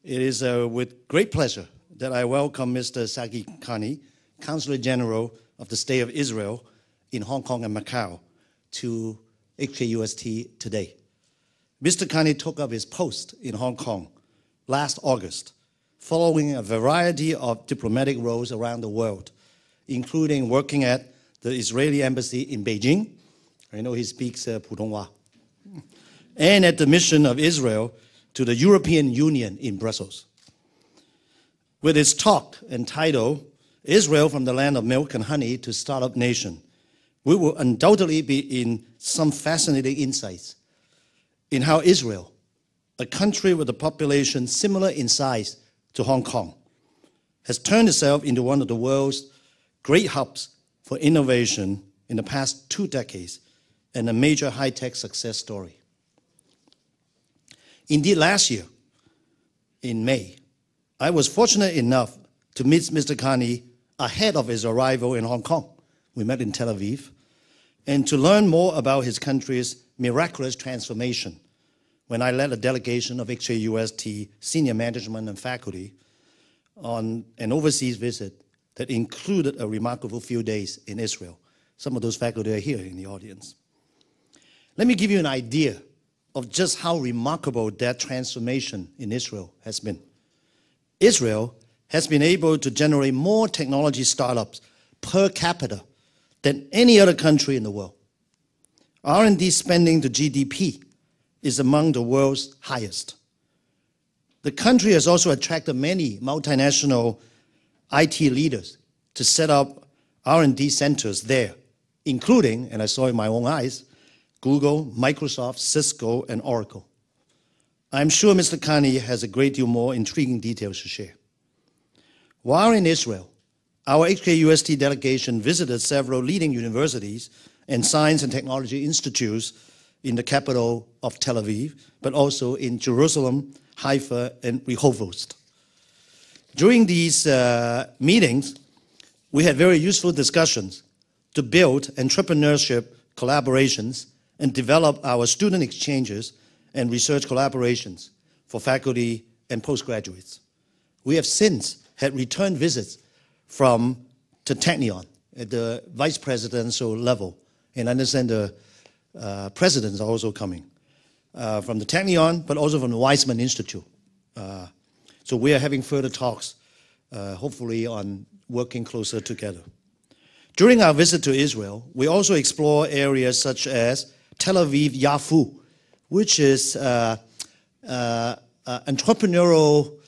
It is with great pleasure that I welcome Mr. Sagi KARNI, Consul General of the State of Israel in Hong Kong and Macau, to HKUST today. Mr. KARNI took up his post in Hong Kong last August, following a variety of diplomatic roles around the world, including working at the Israeli embassy in Beijing. I know he speaks Putonghua. And at the mission of Israel to the European Union in Brussels. With its talk entitled, Israel from the Land of Milk and Honey to Startup Nation, we will undoubtedly be in some fascinating insights in how Israel, a country with a population similar in size to Hong Kong, has turned itself into one of the world's great hubs for innovation in the past 2 decades and a major high-tech success story. Indeed, last year, in May, I was fortunate enough to meet Mr. KARNI ahead of his arrival in Hong Kong. We met in Tel Aviv, and to learn more about his country's miraculous transformation when I led a delegation of HKUST senior management and faculty on an overseas visit that included a remarkable few days in Israel. Some of those faculty are here in the audience. Let me give you an idea of just how remarkable that transformation in Israel has been. Israel has been able to generate more technology startups per capita than any other country in the world. R&D spending to GDP is among the world's highest. The country has also attracted many multinational IT leaders to set up R&D centers there, including, and I saw it in my own eyes, Google, Microsoft, Cisco, and Oracle. I'm sure Mr. KARNI has a great deal more intriguing details to share. While in Israel, our HKUST delegation visited several leading universities and science and technology institutes in the capital of Tel Aviv, but also in Jerusalem, Haifa, and Rehovot. During these meetings, we had very useful discussions to build entrepreneurship collaborations and develop our student exchanges and research collaborations for faculty and postgraduates. We have since had return visits to Technion at the vice presidential level, and I understand the presidents are also coming from the Technion, but also from the Weizmann Institute. So we are having further talks, hopefully on working closer together. During our visit to Israel, we also explore areas such as Tel Aviv Yafu, which is entrepreneurial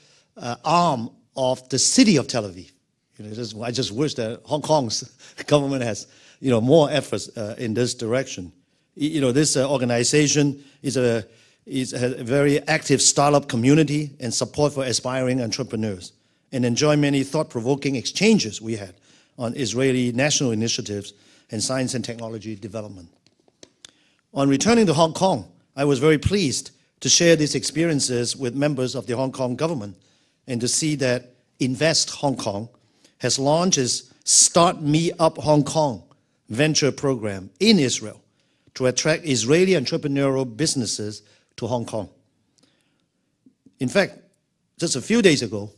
arm of the city of Tel Aviv. I just wish that Hong Kong's government has more efforts in this direction. This organization has a very active startup community and support for aspiring entrepreneurs, and enjoy many thought-provoking exchanges we had on Israeli national initiatives and science and technology development. On returning to Hong Kong, I was very pleased to share these experiences with members of the Hong Kong government and to see that Invest Hong Kong has launched its Start Me Up Hong Kong venture program in Israel to attract Israeli entrepreneurial businesses to Hong Kong. In fact, just a few days ago,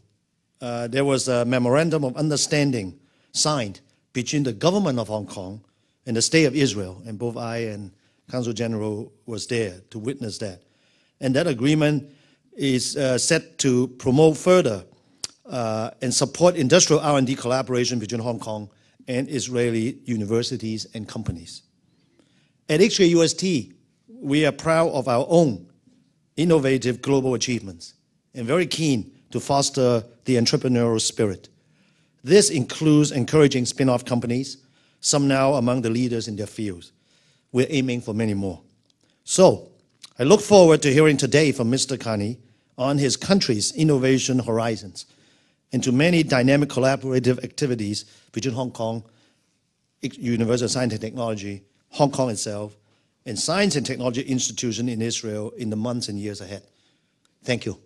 there was a memorandum of understanding signed between the government of Hong Kong and the State of Israel, and both I and Consul General was there to witness that. And that agreement is set to promote further and support industrial R&D collaboration between Hong Kong and Israeli universities and companies. At HKUST, we are proud of our own innovative global achievements and very keen to foster the entrepreneurial spirit. This includes encouraging spin-off companies, some now among the leaders in their fields. We're aiming for many more. So, I look forward to hearing today from Mr. KARNI on his country's innovation horizons and to many dynamic collaborative activities between Hong Kong, University of Science and Technology, Hong Kong itself, and science and technology institutions in Israel in the months and years ahead. Thank you.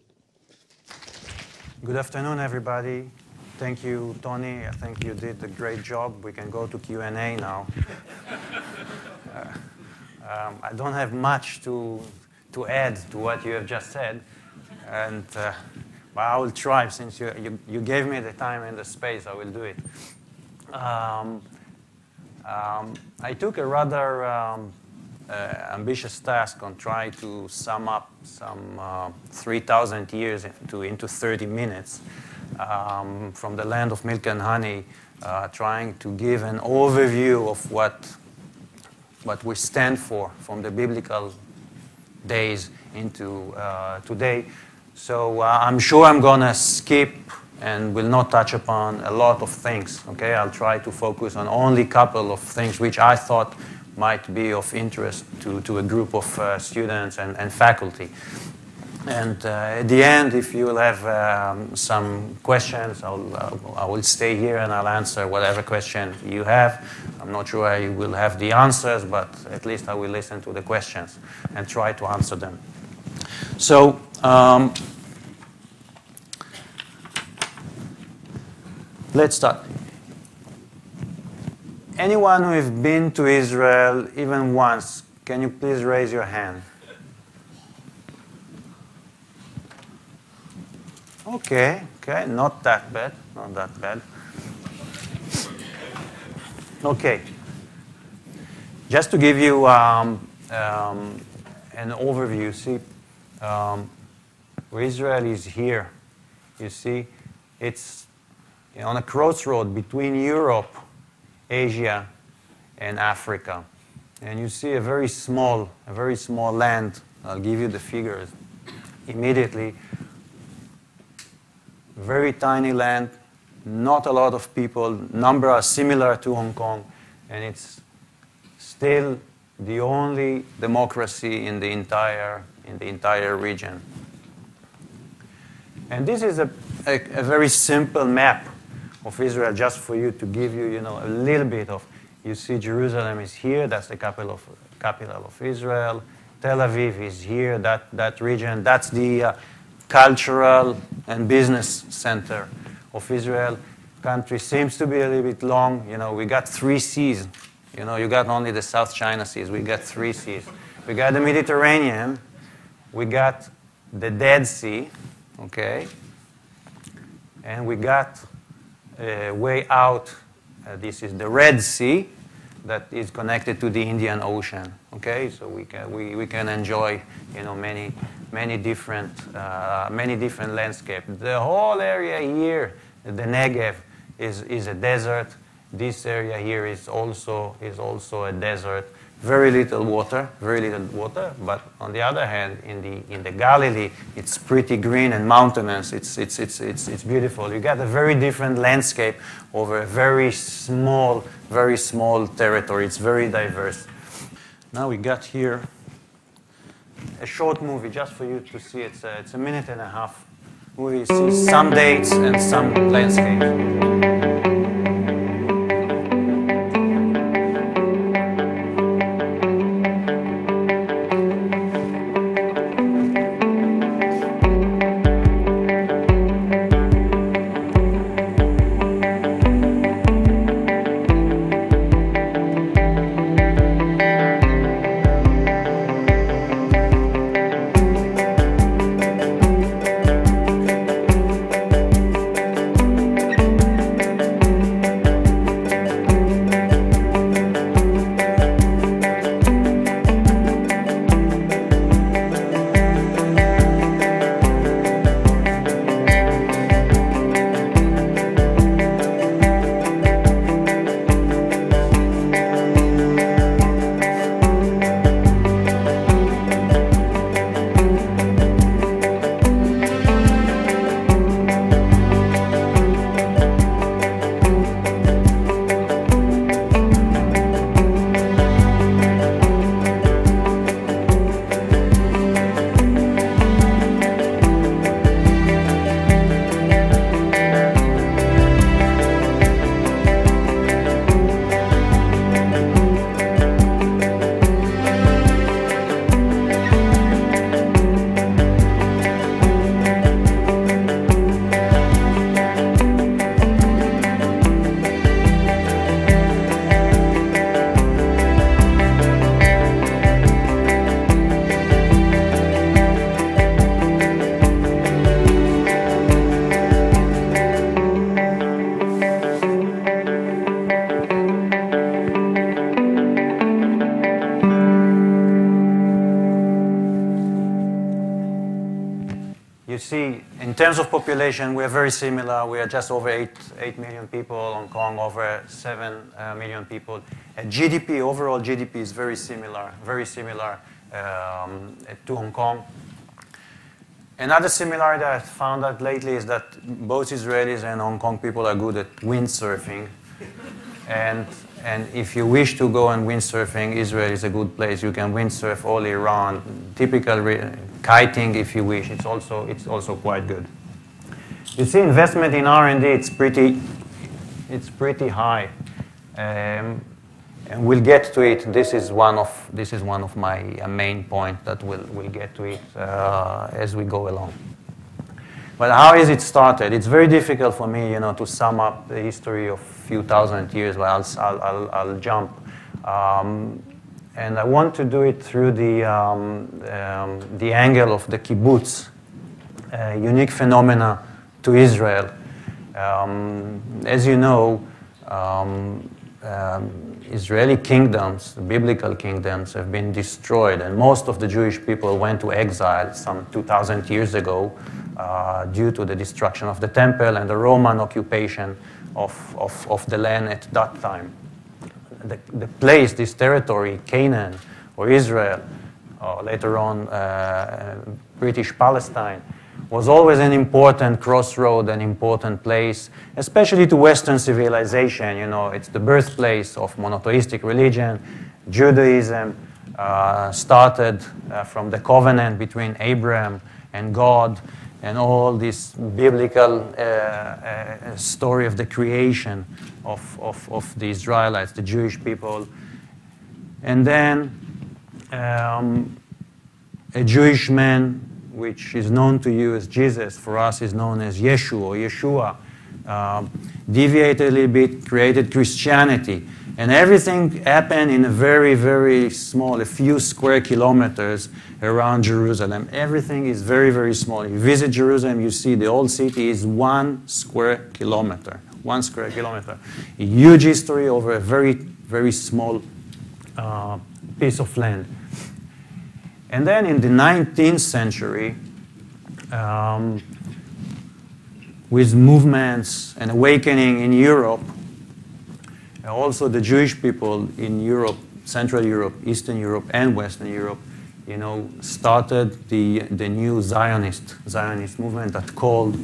Good afternoon, everybody. Thank you, Tony. I think you did a great job. We can go to Q&A now. I don't have much to add to what you have just said. And But I will try, since you gave me the time and the space, I will do it. I took a rather ambitious task on trying to sum up some 3,000 years into 30 minutes from the land of milk and honey, trying to give an overview of what we stand for from the biblical days into today. So I'm sure I'm going to skip and will not touch upon a lot of things. Okay, I'll try to focus on only a couple of things which I thought might be of interest to a group of students and faculty. And at the end, if you will have some questions, I will stay here and I'll answer whatever question you have. I'm not sure I will have the answers, but at least I will listen to the questions and try to answer them. So, let's start. Anyone who has been to Israel even once, can you please raise your hand? Okay, not that bad, not that bad. Okay, just to give you an overview, see, where Israel is here, you see, it's on a crossroad between Europe, Asia, and Africa. And you see a very small land. I'll give you the figures immediately. Very tiny land, not a lot of people, numbers are similar to Hong Kong, and it's still the only democracy in the entire region. And this is a very simple map of Israel, just for you to give you, a little bit of. You see, Jerusalem is here. That's the capital of Israel. Tel Aviv is here. That region. That's the cultural and business center of Israel. Country seems to be a little bit long. We got 3 seas. You got only the South China Seas. We got 3 seas. We got the Mediterranean. We got the Dead Sea. Okay. And we got way out. This is the Red Sea that is connected to the Indian Ocean. Okay, so we can enjoy many different landscapes. The whole area here, the Negev, is a desert. This area here is also a desert. Very little water. But on the other hand, in the Galilee, it's pretty green and mountainous. It's beautiful. You got a very different landscape over a very small territory. It's very diverse. Now we got here a short movie just for you to see. It's a 1.5 minute movie. You see some dates and some landscapes. you see, in terms of population, we are very similar. We are just over 8 million people. Hong Kong, over 7 million people. GDP, overall GDP is very similar to Hong Kong. Another similarity I found out lately is that both Israelis and Hong Kong people are good at windsurfing. And if you wish to go and windsurfing, Israel is a good place. You can windsurf all year round. Typical kiting, if you wish, it's also quite good. You see, investment in R&D, it's pretty high, and we'll get to it. This is one of my main points that we'll get to it as we go along. But how is it started? It's very difficult for me, to sum up the history of a few thousand years. But I'll jump, and I want to do it through the angle of the kibbutz, unique phenomena to Israel. As you know, Israeli kingdoms, the biblical kingdoms, have been destroyed, and most of the Jewish people went to exile some 2,000 years ago due to the destruction of the temple and the Roman occupation of the land at that time. The place, this territory, Canaan or Israel, or later on British Palestine, was always an important crossroad, an important place, especially to Western civilization. It's the birthplace of monotheistic religion. Judaism started from the covenant between Abraham and God, and all this biblical story of the creation of the Israelites, the Jewish people. And then a Jewish man, which is known to you as Jesus, for us is known as Yeshua or Yeshua, deviated a little bit, created Christianity. And everything happened in a very, very small, a few square kilometers around Jerusalem. Everything is very, very small. You visit Jerusalem, you see the old city is 1 square kilometer. 1 square kilometer. A huge history over a very, very small piece of land. And then in the 19th century, with movements and awakening in Europe, also the Jewish people in Europe, Central Europe, Eastern Europe, and Western Europe, started the new Zionist movement that called,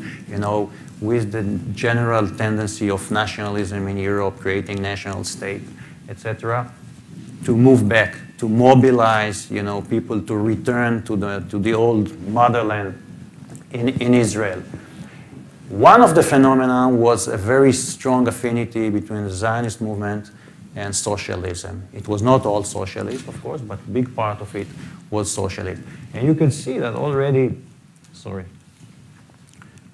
with the general tendency of nationalism in Europe, creating national state, etc., to move back, to mobilize, people to return to the old motherland in Israel. One of the phenomena was a very strong affinity between the Zionist movement and socialism. It was not all socialist, of course, but a big part of it was socialist. And you can see that already,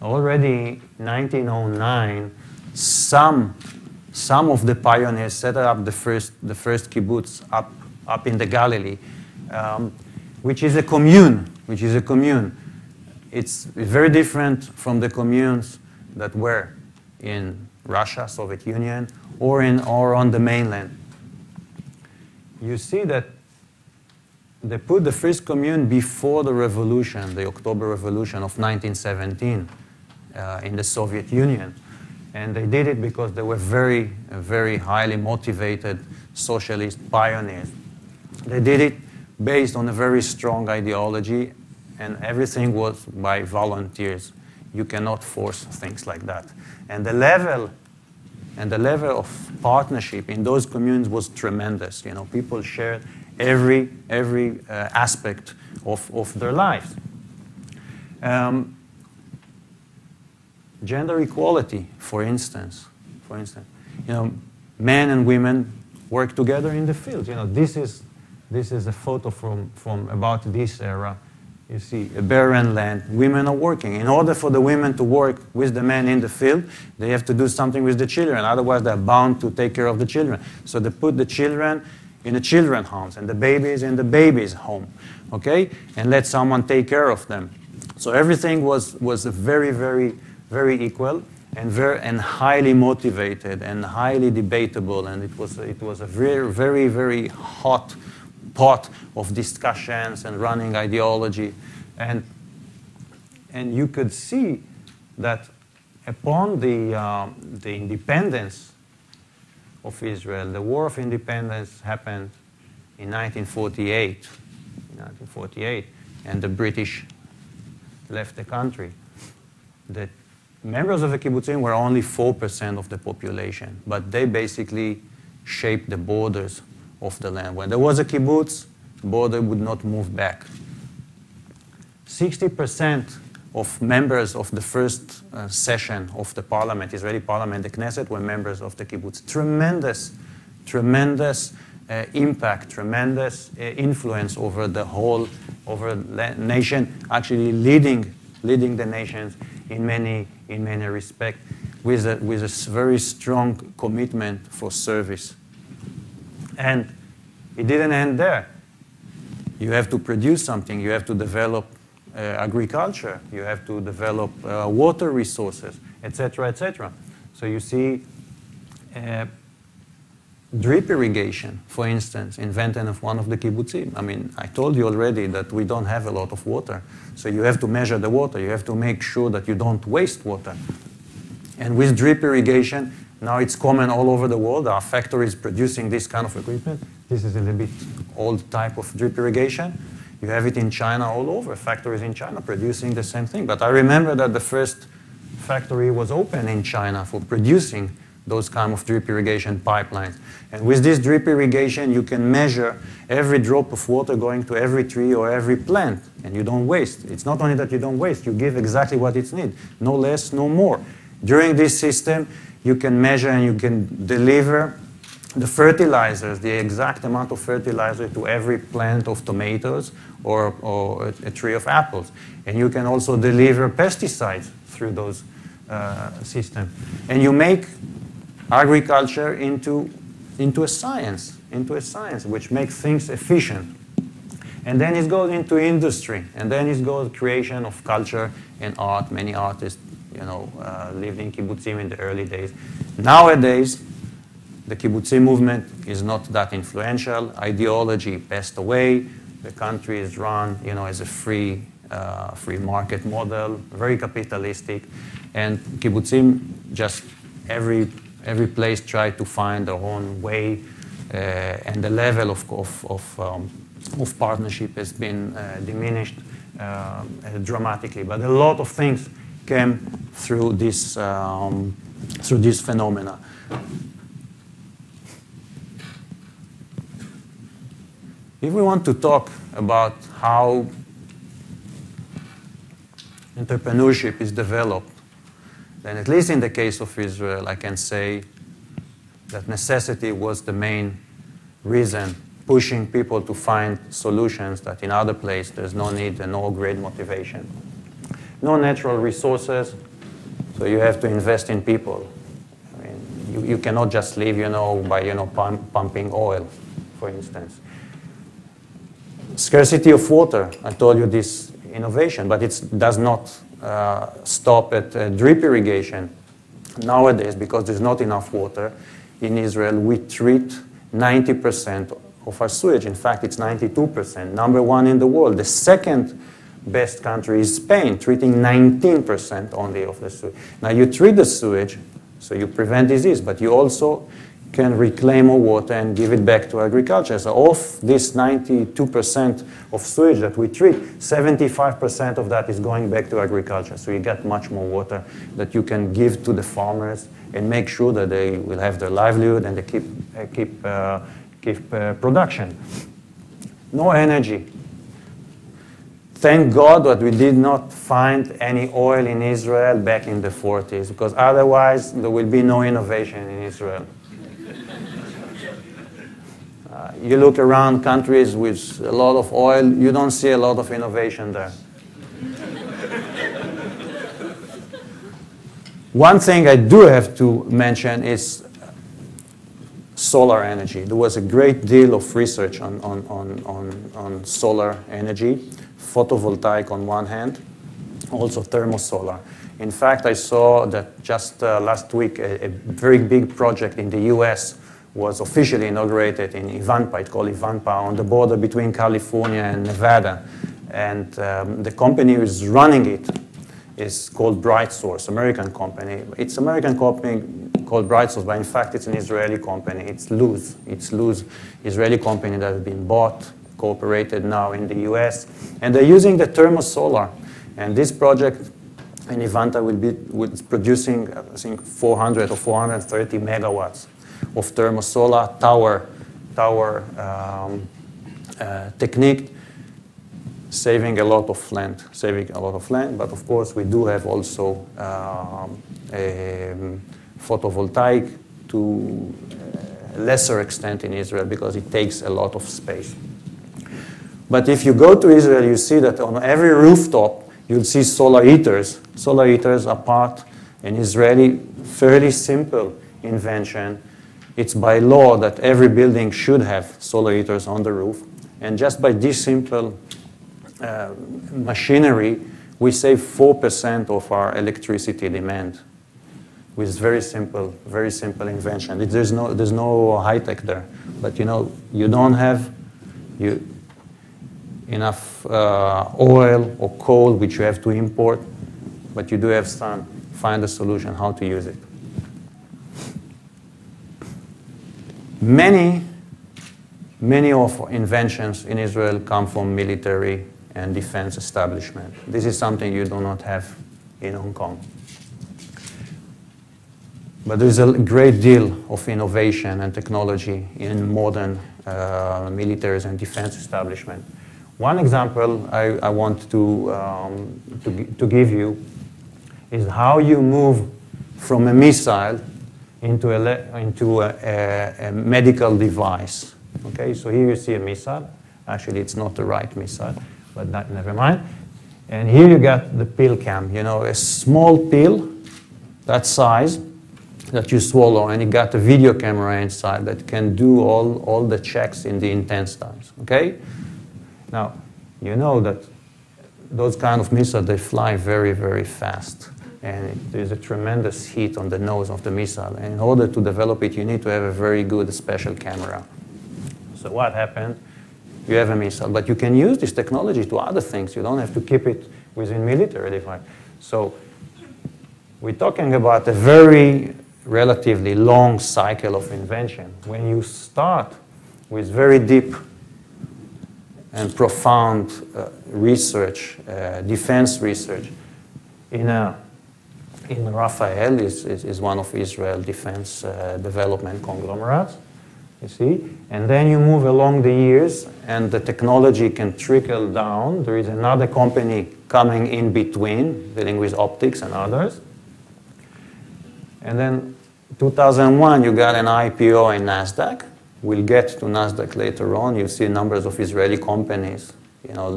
already 1909, some of the pioneers set up the first kibbutz up in the Galilee, which is a commune. It's very different from the communes that were in Russia, Soviet Union, or on the mainland. You see that they put the first commune before the revolution, the October Revolution of 1917 in the Soviet Union. And they did it because they were very, very highly motivated socialist pioneers. They did it based on a very strong ideology, and everything was by volunteers. You cannot force things like that. And the level of partnership in those communes was tremendous. People shared every aspect of their lives. Gender equality, for instance, men and women work together in the fields. This is a photo from about this era. You see a barren land. Women are working. In order for the women to work with the men in the field, they have to do something with the children. Otherwise, they're bound to take care of the children. So they put the children in the children's homes and the babies in the babies' home, okay? And let someone take care of them. So everything was very, very, very equal and highly motivated and highly debatable. And it was a very, very, very hot pot of discussions and running ideology. And And you could see that upon the independence of Israel, the War of Independence happened in 1948, and the British left the country. The members of the kibbutzim were only 4% of the population, but they basically shaped the borders of the land. When there was a kibbutz, the border would not move back. 60% of members of the first session of the parliament, Israeli parliament, the Knesset, were members of the kibbutz. Tremendous impact, tremendous influence over the whole, nation, actually leading the nations in many respects, with a very strong commitment for service. And it didn't end there. You have to produce something. You have to develop agriculture. You have to develop water resources, etc., etc. So you see drip irrigation, for instance, invented of one of the kibbutzim. I mean, I told you already that we don't have a lot of water. So you have to measure the water. You have to make sure that you don't waste water. And with drip irrigation, now it's common all over the world. There are factories producing this kind of equipment. This is a little bit old type of drip irrigation. You have it in China all over, factories in China producing the same thing. But I remember that the first factory was open in China for producing those kind of drip irrigation pipelines. And with this drip irrigation, you can measure every drop of water going to every tree or every plant, and you don't waste. It's not only that you don't waste, you give exactly what it's needed, no less, no more. During this system, you can measure and you can deliver the fertilizers, the exact amount of fertilizer to every plant of tomatoes or a tree of apples. And you can also deliver pesticides through those systems. And you make agriculture into a science, which makes things efficient. And then it goes into industry, and then it goes creation of culture and art. Many artists, lived in kibbutzim in the early days. Nowadays, the kibbutzim movement is not that influential. Ideology passed away. The country is run, as a free market model, very capitalistic, and kibbutzim just every place tried to find their own way, and the level of partnership has been diminished dramatically. But a lot of things came through this phenomena. If we want to talk about how entrepreneurship is developed, then at least in the case of Israel, I can say that necessity was the main reason pushing people to find solutions that in other places there's no need and no great motivation. No natural resources, so you have to invest in people. I mean, you cannot just live, by pumping oil, for instance. Scarcity of water, I told you this innovation, but it does not stop at drip irrigation. Nowadays, because there's not enough water in Israel, we treat 90% of our sewage. In fact, it's 92%, number one in the world. The second best country is Spain, treating 19% only of the sewage. Now, you treat the sewage, so you prevent disease, but you also can reclaim more water and give it back to agriculture. So of this 92% of sewage that we treat, 75% of that is going back to agriculture. So you get much more water that you can give to the farmers and make sure that they will have their livelihood and they keep production. No energy. Thank God that we did not find any oil in Israel back in the 40s, because otherwise there will be no innovation in Israel. You look around countries with a lot of oil, you don't see a lot of innovation there. One thing I do have to mention is solar energy. There was a great deal of research on solar energy, photovoltaic on one hand, also thermosolar. In fact, I saw that just last week a very big project in the US was officially inaugurated in Ivanpah. It's called Ivanpah, on the border between California and Nevada. And the company who is running it is called Bright Source, American company. It's American company called Bright Source, but in fact it's an Israeli company. It's Luz. It's Luz, Israeli company that has been bought, cooperated now in the US. And they're using the thermosolar. And this project in Ivanta will be producing, I think, 400 or 430 megawatts of thermosolar tower technique, saving a lot of land, But of course, we do have also photovoltaic to a lesser extent in Israel because it takes a lot of space. But if you go to Israel, you see that on every rooftop, you'll see solar heaters. Solar heaters are part an Israeli fairly simple invention. It's by law that every building should have solar heaters on the roof. And just by this simple machinery, we save 4% of our electricity demand with very simple invention. There's no high tech there. But you don't have enough oil or coal which you have to import, but you do have sun. Find a solution how to use it. Many of our inventions in Israel come from military and defense establishment. This is something you do not have in Hong Kong. But there's a great deal of innovation and technology in modern military and defense establishment. One example I want to give you is how you move from a missile into a medical device. Okay, so here you see a missile. Actually, it's not the right missile, but never mind. And here you got the pill cam, a small pill that size that you swallow, and you got a video camera inside that can do all the checks in the intestines. Okay. Now, you know that those kind of missiles, they fly very, very fast. And there's a tremendous heat on the nose of the missile. And in order to develop it, you need to have a very good special camera. So what happened? You have a missile, but you can use this technology to other things. You don't have to keep it within military device. So we're talking about a very relatively long cycle of invention. When you start with very deep and profound research, defense research. In Rafael is one of Israel defense development conglomerates, you see. And then you move along the years and the technology can trickle down. There is another company coming in between, dealing with optics and others. And then 2001, you got an IPO in NASDAQ. We'll get to NASDAQ later on. You see numbers of Israeli companies,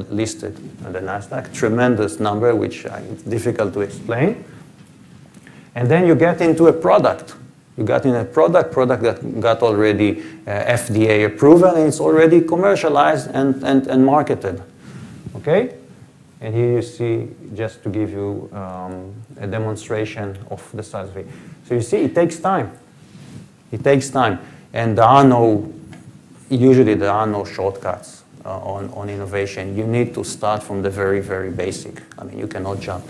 listed on the NASDAQ. Tremendous number, which it's difficult to explain. And then you get into a product. You got in a product that got already FDA approval, and it's already commercialized and marketed. Okay? And here you see, just to give you a demonstration of the size of it. So you see, it takes time. It takes time. And usually there are no shortcuts on innovation. You need to start from the very, very basic. I mean, you cannot jump.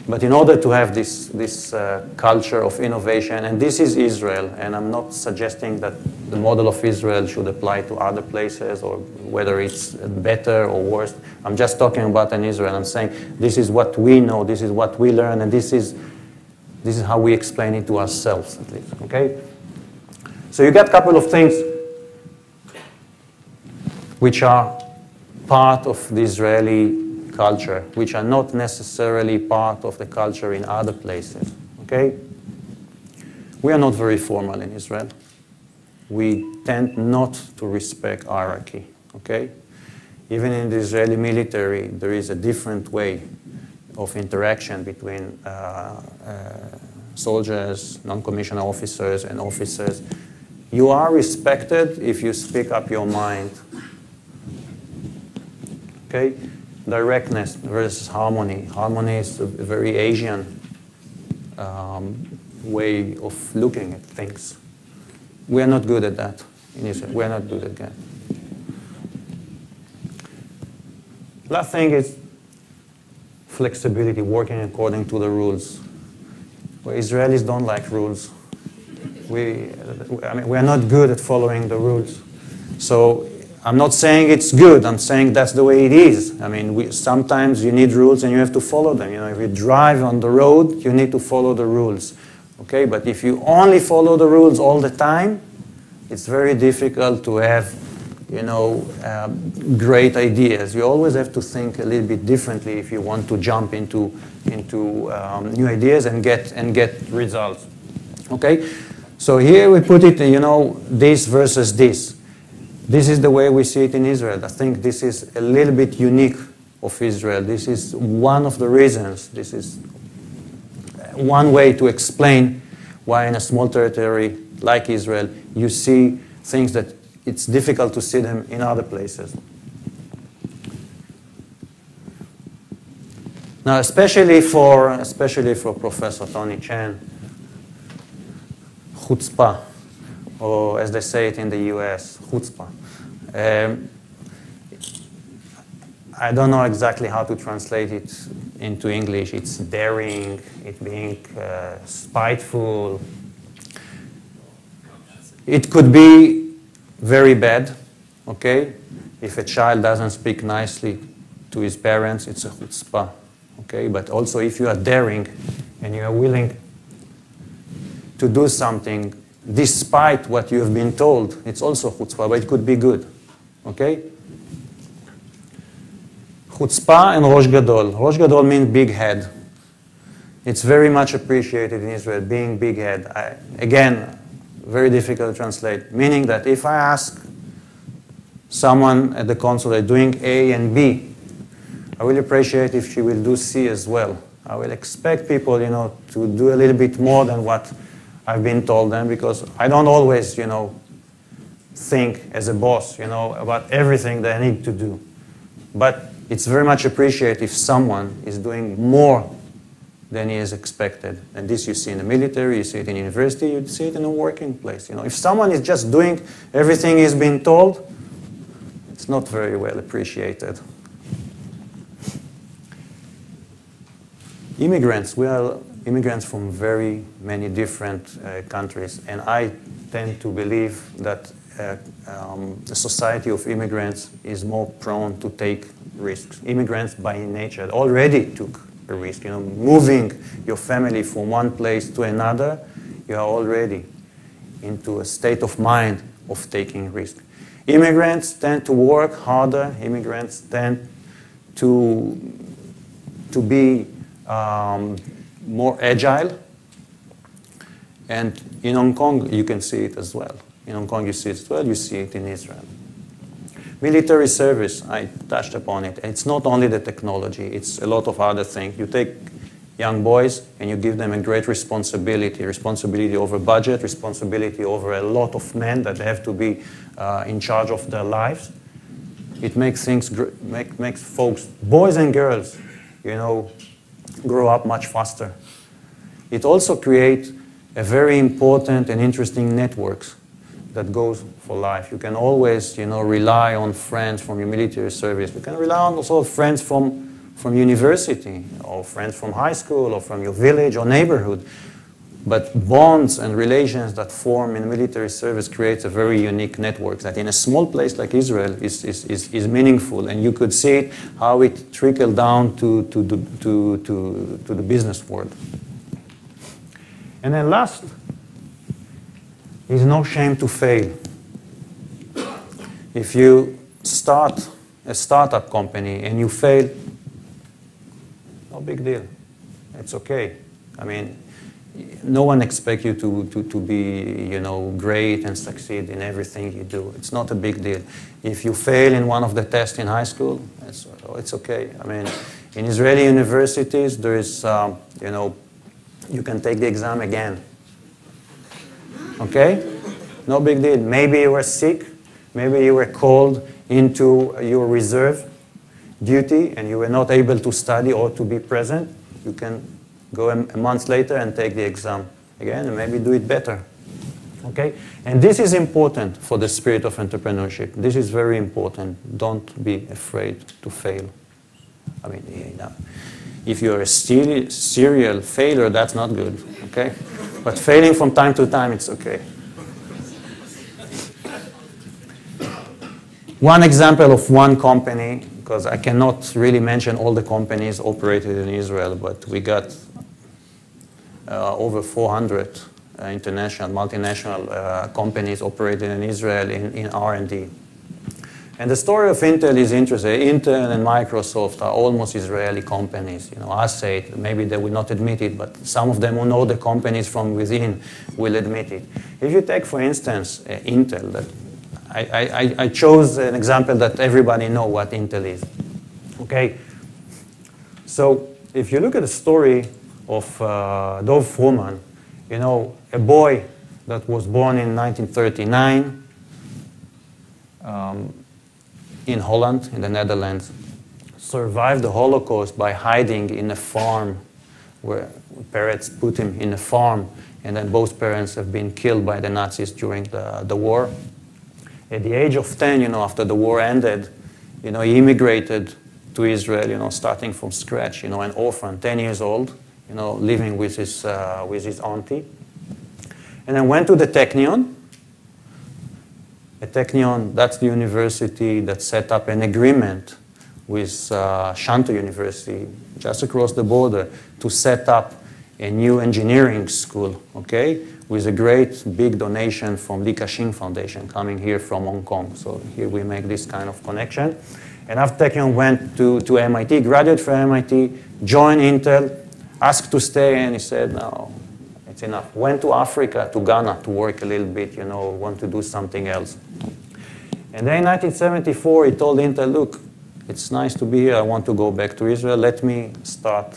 But in order to have this culture of innovation, and this is Israel, and I'm not suggesting that the model of Israel should apply to other places or whether it's better or worse. I'm just talking about in Israel. I'm saying this is what we know, this is what we learn, and this is how we explain it to ourselves, at least, okay? So you got a couple of things which are part of the Israeli culture, which are not necessarily part of the culture in other places, okay? We are not very formal in Israel. We tend not to respect hierarchy, okay? Even in the Israeli military, there is a different way of interaction between soldiers, non-commissioned officers, and officers. You are respected if you speak up your mind. Okay? Directness versus harmony. Harmony is a very Asian way of looking at things. We are not good at that in Israel. We are not good at that. Last thing is flexibility, working according to the rules. Well, Israelis don't like rules. We are not good at following the rules. So I'm not saying it's good. I'm saying that's the way it is. I mean, sometimes you need rules and you have to follow them. You know, if you drive on the road, you need to follow the rules. Okay, but if you only follow the rules all the time, it's very difficult to have, you know, great ideas. You always have to think a little bit differently if you want to jump into new ideas and get results. Okay, so here we put it, you know, this versus this. This is the way we see it in Israel. I think this is a little bit unique of Israel. This is one of the reasons. This is one way to explain why in a small territory like Israel, you see things that it's difficult to see them in other places. Now, especially for Professor Tony Chen, chutzpah, or as they say it in the US, chutzpah. I don't know exactly how to translate it into English. It's daring, it's being spiteful. It could be very bad, okay? If a child doesn't speak nicely to his parents, it's a chutzpah, okay? But also if you are daring and you are willing to do something despite what you have been told, it's also chutzpah, but it could be good, okay? Chutzpah and Rosh Gadol. Rosh Gadol means big head. It's very much appreciated in Israel, being big head. Again, very difficult to translate, meaning that if I ask someone at the consulate doing A and B, I will appreciate if she will do C as well. I will expect people, you know, to do a little bit more than what I've been told them, because I don't always, you know, think as a boss, you know, about everything that I need to do. But it's very much appreciated if someone is doing more than he is expected. And this you see in the military, you see it in university, you see it in a working place. You know, if someone is just doing everything he's been told, it's not very well appreciated. Immigrants, we are immigrants from very many different countries, and I tend to believe that the society of immigrants is more prone to take risks. Immigrants by nature already took a risk. You know, moving your family from one place to another, you are already into a state of mind of taking risk. Immigrants tend to work harder. Immigrants tend to be more agile. And in Hong Kong, you can see it as well. In Hong Kong, you see it as well. You see it in Israel. Military service, I touched upon it. It's not only the technology. It's a lot of other things. You take young boys and you give them a great responsibility. Responsibility over budget, responsibility over a lot of men that have to be in charge of their lives. It makes things, makes folks, boys and girls, you know, grow up much faster. It also creates a very important and interesting networks that goes for life. You can always, you know, rely on friends from your military service. You can rely on also friends from university, or friends from high school, or from your village or neighborhood. But bonds and relations that form in military service creates a very unique network that in a small place like Israel is meaningful, and you could see it, how it trickled down to the business world. And then last, is no shame to fail. If you start a startup company and you fail, no big deal. It's okay. I mean, no one expects you to be, you know, great and succeed in everything you do. It's not a big deal. If you fail in one of the tests in high school, it's okay. I mean, in Israeli universities, there is, you know, you can take the exam again. Okay? No big deal. Maybe you were sick. Maybe you were called into your reserve duty and you were not able to study or to be present. You can go a month later and take the exam again and maybe do it better. Okay? And this is important for the spirit of entrepreneurship. This is very important. Don't be afraid to fail. I mean, you know, if you're a serial failure, that's not good, okay? But failing from time to time, it's okay. One example of one company, because I cannot really mention all the companies operated in Israel, but we got over 400 international, multinational companies operated in Israel in R&D. And the story of Intel is interesting. Intel and Microsoft are almost Israeli companies. You know, I say it, maybe they will not admit it, but some of them who know the companies from within will admit it. If you take, for instance, Intel, that I chose an example that everybody know what Intel is. Okay, so if you look at the story of Dov Fruman, you know, a boy that was born in 1939 in Holland, in the Netherlands, survived the Holocaust by hiding in a farm where parents put him in a farm, and then both parents have been killed by the Nazis during the war. At the age of 10, you know, after the war ended, you know, he immigrated to Israel, you know, starting from scratch, you know, an orphan, 10 years old, you know, living with his auntie. And then went to the Technion. The Technion, that's the university that set up an agreement with Shanto University, just across the border, to set up a new engineering school, okay, with a great big donation from Li Ka-shing Foundation coming here from Hong Kong. So here we make this kind of connection. And after Technion went to MIT, graduated from MIT, joined Intel, asked to stay, and he said, no, it's enough. Went to Africa, to Ghana, to work a little bit, you know, want to do something else. And then in 1974, he told Intel, look, it's nice to be here. I want to go back to Israel. Let me start,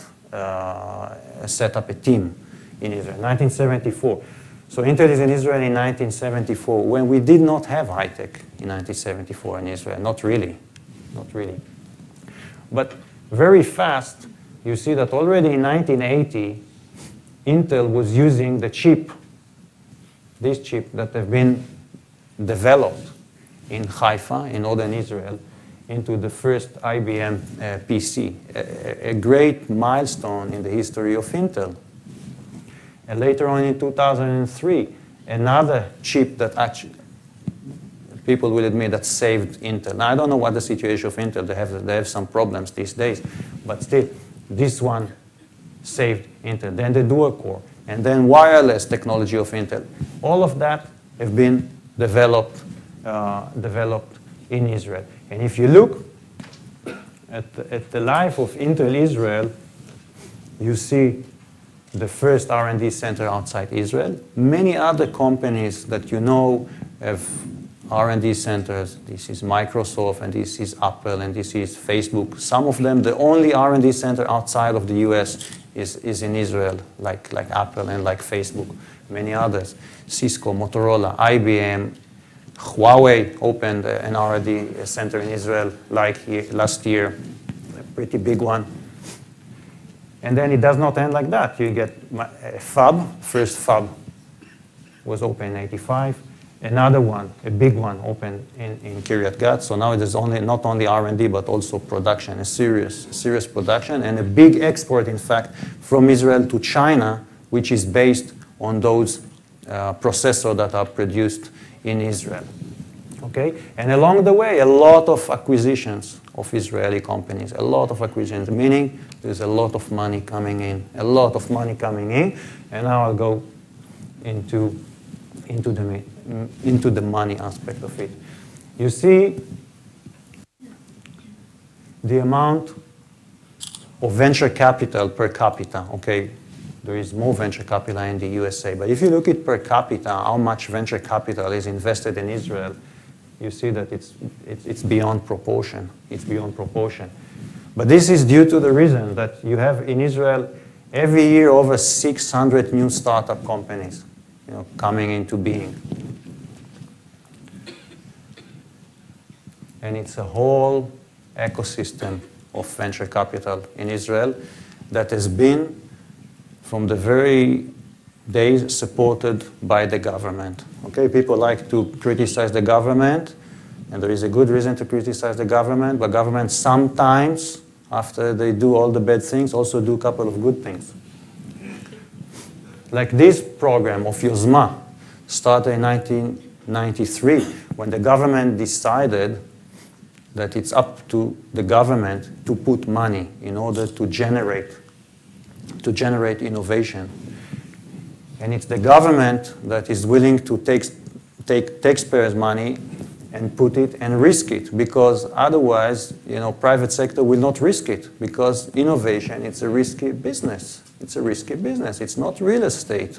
set up a team in Israel. 1974. So Intel is in Israel in 1974, when we did not have high-tech in 1974 in Israel. Not really. Not really. But very fast, you see that already in 1980, Intel was using the chip, this chip that have been developed in Haifa, in northern Israel, into the first IBM PC, a great milestone in the history of Intel. And later on in 2003, another chip that actually, people will admit, that saved Intel. Now, I don't know what the situation of Intel, they have some problems these days, but still, this one saved Intel. Then the dual core, and then wireless technology of Intel. All of that have been developed in Israel. And if you look at the life of Intel Israel, you see the first R&D center outside Israel. Many other companies that you know have R&D centers. This is Microsoft, and this is Apple, and this is Facebook. Some of them, the only R&D center outside of the US is in Israel, like Apple and like Facebook. Many others. Cisco, Motorola, IBM, Huawei opened an R&D center in Israel last year, a pretty big one. And then it does not end like that. You get a fab, first fab was opened in 85. Another one, a big one, opened in Kiryat Gat. So now it is not only R&D, but also production, a serious production, and a big export, in fact, from Israel to China, which is based on those processors that are produced in Israel. Okay? And along the way, a lot of acquisitions of Israeli companies, a lot of acquisitions, meaning there's a lot of money coming in, and now I'll go into the money aspect of it. You see the amount of venture capital per capita, okay? There is more venture capital in the USA, but if you look at per capita, how much venture capital is invested in Israel, you see that it's beyond proportion. It's beyond proportion. But this is due to the reason that you have in Israel every year over 600 new startup companies, you know, coming into being. And it's a whole ecosystem of venture capital in Israel that has been, from the very days, supported by the government. Okay, people like to criticize the government, and there is a good reason to criticize the government, but government sometimes after they do all the bad things, also do a couple of good things. Like this program of Yozma started in 1993, when the government decided that it's up to the government to put money in order to generate innovation. And it's the government that is willing to take taxpayers' money and put it and risk it, because otherwise, private sector will not risk it, because innovation, it's a risky business. It's a risky business. It's not real estate,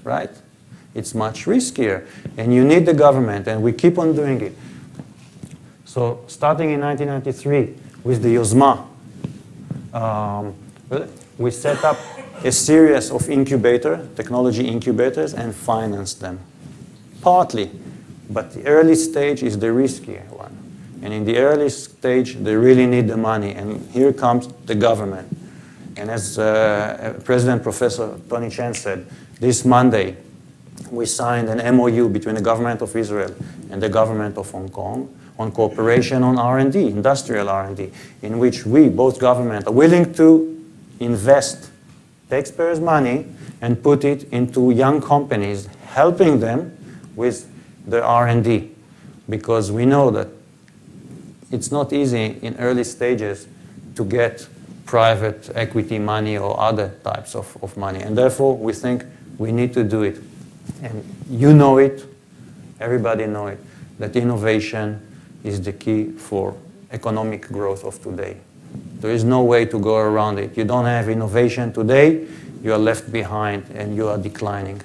right? It's much riskier, and you need the government, and we keep on doing it. So starting in 1993 with the Yozma, we set up a series of technology incubators, and financed them, partly. But the early stage is the riskier one. And in the early stage, they really need the money, and here comes the government. And as President Professor Tony Chen said, this Monday, we signed an MOU between the government of Israel and the government of Hong Kong on cooperation on R&D, industrial R&D, in which we, both governments, are willing to invest taxpayers' money and put it into young companies, helping them with the R&D, because we know that it's not easy in early stages to get private equity money or other types of money. And therefore, we think we need to do it. And you know it, everybody knows it, that innovation is the key for economic growth of today. There is no way to go around it. You don't have innovation today, you are left behind and you are declining.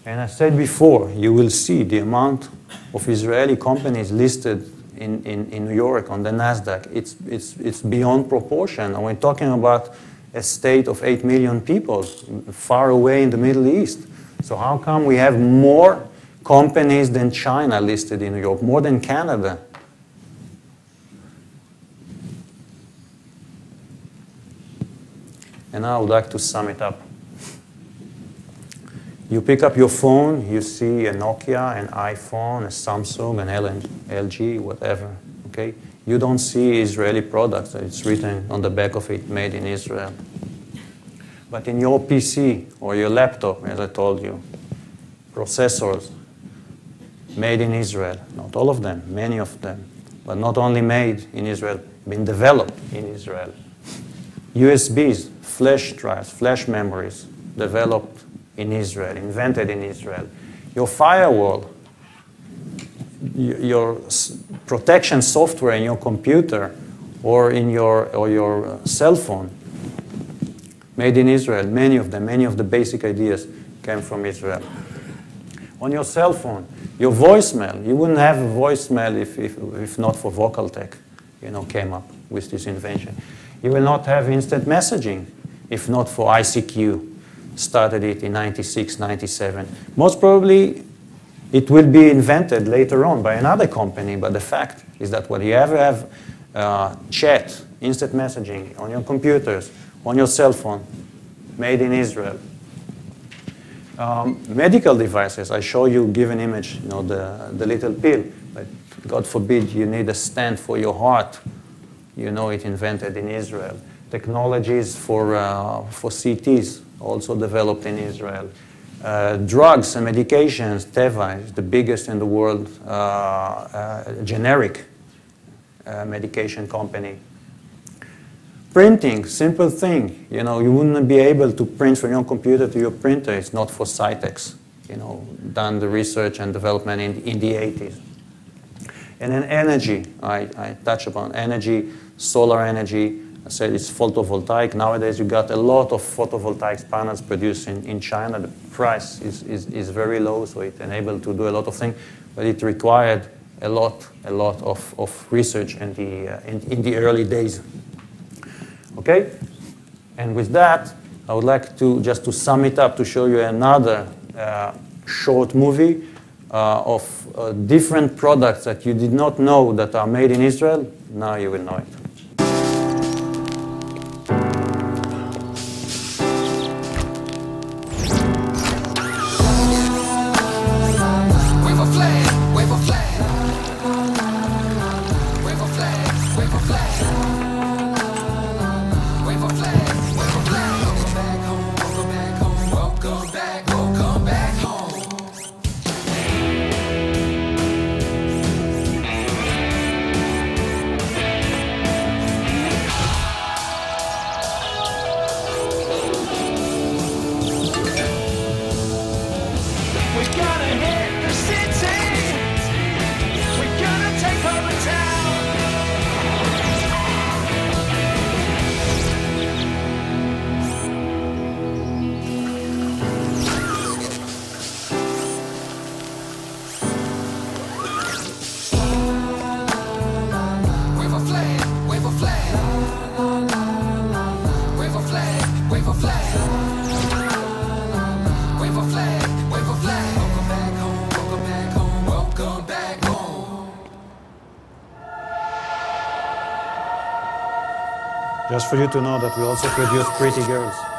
And I said before, you will see the amount of Israeli companies listed in New York on the NASDAQ. It's beyond proportion. And we're talking about a state of 8 million people far away in the Middle East. So how come we have more companies than China listed in New York, more than Canada? And now I would like to sum it up. You pick up your phone, you see a Nokia, an iPhone, a Samsung, an LG, whatever, okay? You don't see Israeli products. It's written on the back of it, made in Israel. But in your PC or your laptop, as I told you, processors made in Israel. Not all of them, many of them. But not only made in Israel, been developed in Israel. USBs, flash drives, flash memories, developed in Israel, invented in Israel. Your firewall, your protection software in your computer or in your cell phone, made in Israel. Many of them, many of the basic ideas came from Israel. On your cell phone, your voicemail, you wouldn't have a voicemail if not for VocalTech, came up with this invention. You will not have instant messaging if not for ICQ. Started it in 96, 97. Most probably it will be invented later on by another company, but the fact is that when you ever have chat, instant messaging on your computers, on your cell phone, made in Israel. Medical devices, I show you, give an image, the little pill, but God forbid you need a stent for your heart, it invented in Israel. Technologies for CTs, also developed in Israel. Drugs and medications, Teva is the biggest in the world generic medication company. Printing, simple thing. You wouldn't be able to print from your computer to your printer. It's not for Cytex. Done the research and development in the 80s. And then energy, I touch upon energy, solar energy. I said it's photovoltaic. Nowadays, you got a lot of photovoltaic panels produced in China. The price is very low, so it enabled to do a lot of things, but it required a lot of research in the early days. Okay? And with that, I would like to just to sum it up to show you another short movie of different products that you did not know that are made in Israel. Now you will know it. Wave a flag, wave a flag. Welcome back home, welcome back home, welcome back home. Just for you to know that we also produce pretty girls.